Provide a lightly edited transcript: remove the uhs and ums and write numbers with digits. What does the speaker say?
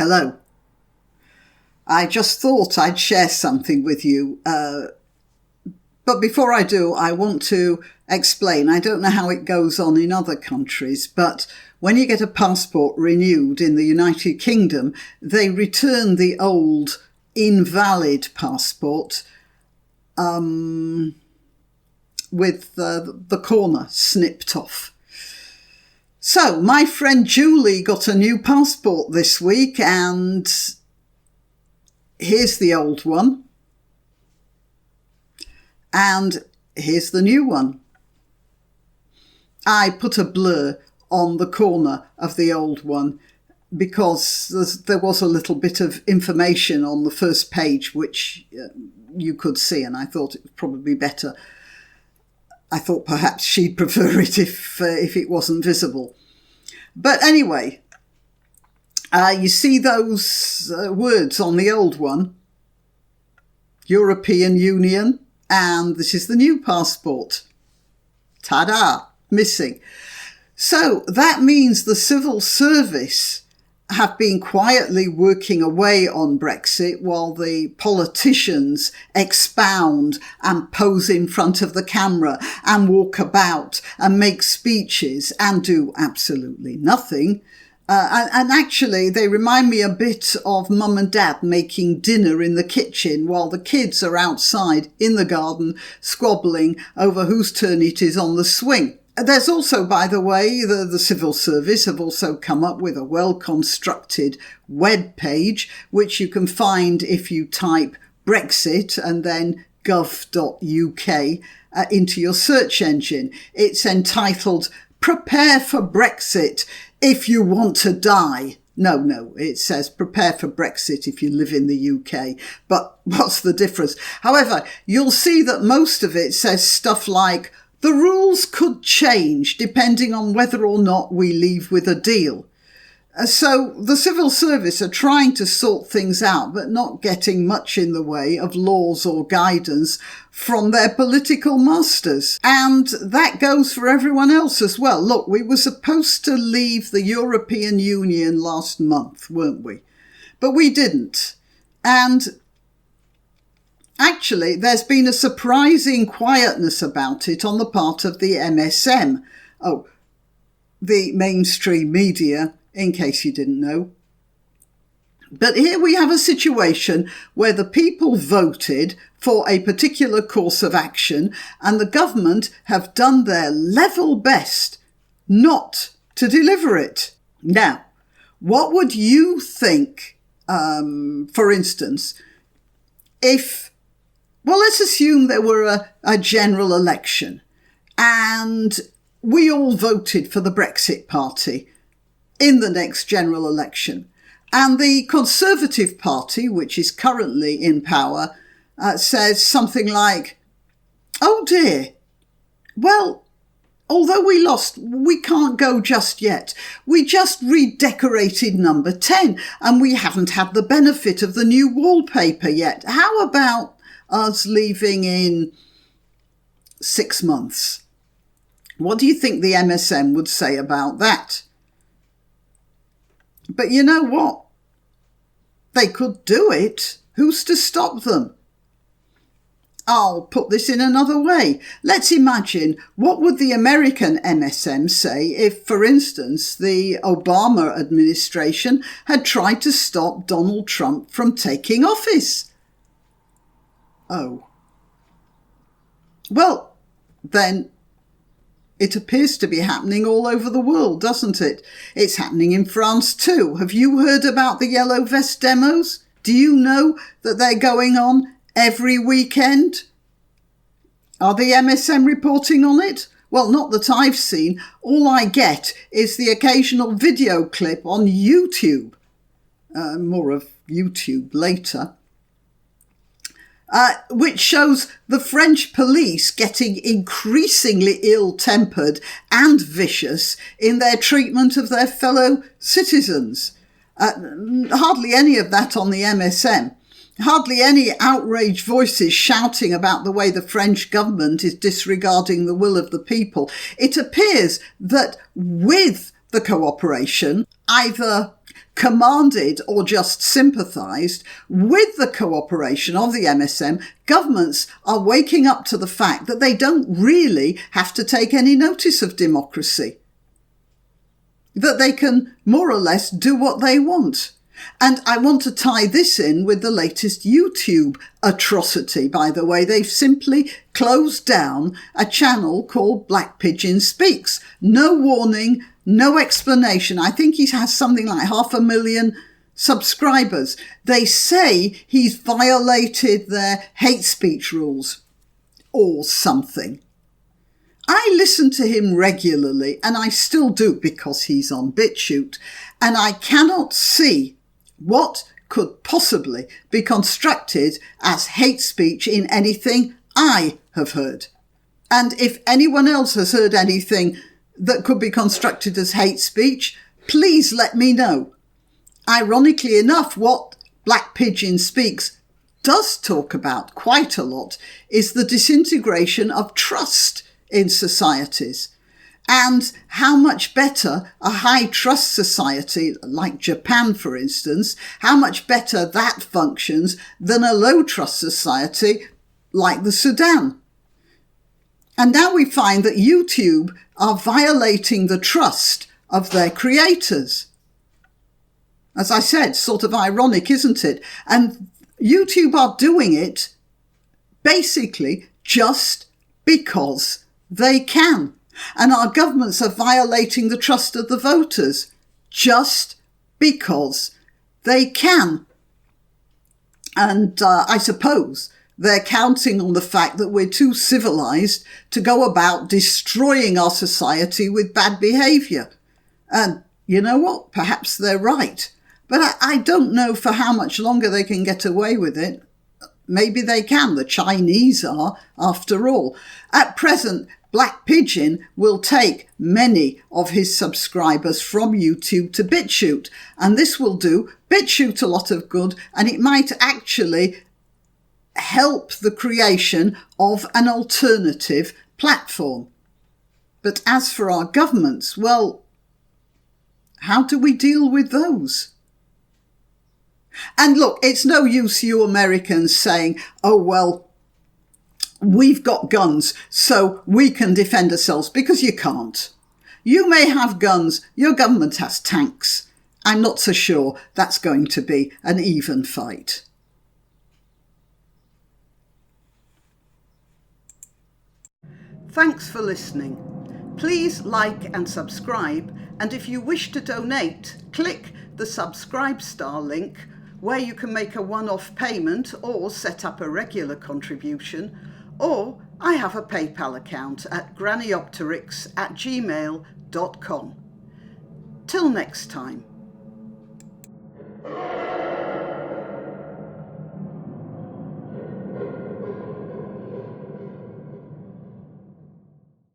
Hello. I just thought I'd share something with you. But before I do, I want to explain. I don't know how it goes on in other countries, but when you get a passport renewed in the United Kingdom, they return the old invalid passport with the corner snipped off. So my friend Julie got a new passport this week, and here's the old one. And here's the new one. I put a blur on the corner of the old one because there was a little bit of information on the first page which you could see, and I thought it was probably better. I thought perhaps she'd prefer it if it wasn't visible. But anyway, you see those words on the old one, European Union, and this is the new passport. Ta-da! Missing. So that means the civil service have been quietly working away on Brexit while the politicians expound and pose in front of the camera and walk about and make speeches and do absolutely nothing. And actually, they remind me a bit of mum and dad making dinner in the kitchen while the kids are outside in the garden squabbling over whose turn it is on the swing. There's also, by the way, the civil service have also come up with a well-constructed web page, which you can find if you type Brexit and then gov.uk into your search engine. It's entitled Prepare for Brexit if you want to die. No, it says prepare for Brexit if you live in the UK. But what's the difference? However, you'll see that most of it says stuff like, the rules could change depending on whether or not we leave with a deal. So the civil service are trying to sort things out, but not getting much in the way of laws or guidance from their political masters. And that goes for everyone else as well. Look, we were supposed to leave the European Union last month, weren't we? But we didn't. And actually, there's been a surprising quietness about it on the part of the MSM. Oh, the mainstream media, in case you didn't know. But here we have a situation where the people voted for a particular course of action and the government have done their level best not to deliver it. Now, what would you think, for instance, if, well, let's assume there were a general election and we all voted for the Brexit Party in the next general election. And the Conservative Party, which is currently in power, says something like, oh dear, well, although we lost, we can't go just yet. We just redecorated number 10 and we haven't had the benefit of the new wallpaper yet. How about us leaving in 6 months? What do you think the MSM would say about that? But you know what? They could do it. Who's to stop them? I'll put this in another way. Let's imagine, what would the American MSM say if, for instance, the Obama administration had tried to stop Donald Trump from taking office? Oh. Well, then it appears to be happening all over the world, doesn't it? It's happening in France too. Have you heard about the yellow vest demos? Do you know that they're going on every weekend? Are the MSM reporting on it? Well, not that I've seen. All I get is the occasional video clip on YouTube. More of YouTube later. Which shows the French police getting increasingly ill-tempered and vicious in their treatment of their fellow citizens. Hardly any of that on the MSM. Hardly any outraged voices shouting about the way the French government is disregarding the will of the people. It appears that with the cooperation, either commanded or just sympathised with the cooperation of the MSM, governments are waking up to the fact that they don't really have to take any notice of democracy, that they can more or less do what they want. And I want to tie this in with the latest YouTube atrocity, by the way. They've simply closed down a channel called Black Pigeon Speaks. No warning, no explanation. I think he has something like 500,000 subscribers. They say he's violated their hate speech rules or something. I listen to him regularly, and I still do because he's on BitChute, and I cannot see what could possibly be constructed as hate speech in anything I have heard. And if anyone else has heard anything that could be constructed as hate speech, please let me know. Ironically enough, what Black Pigeon Speaks does talk about quite a lot is the disintegration of trust in societies, and how much better a high trust society like Japan, for instance, how much better that functions than a low trust society like the Sudan. And now we find that YouTube are violating the trust of their creators. As I said, sort of ironic, isn't it? And YouTube are doing it basically just because they can. And our governments are violating the trust of the voters just because they can. And I suppose they're counting on the fact that we're too civilized to go about destroying our society with bad behaviour. And you know what? Perhaps they're right. But I don't know for how much longer they can get away with it. Maybe they can. The Chinese are, after all. At present, Black Pigeon will take many of his subscribers from YouTube to BitChute, and this will do BitChute a lot of good, and it might actually help the creation of an alternative platform. But as for our governments, well, how do we deal with those? And look, it's no use you Americans saying, oh, well, we've got guns, so we can defend ourselves, because you can't. You may have guns, your government has tanks. I'm not so sure that's going to be an even fight. Thanks for listening. Please like and subscribe, and if you wish to donate, click the Subscribe Star link, where you can make a one-off payment or set up a regular contribution, or I have a PayPal account at grannyopteryx@gmail.com. Till next time.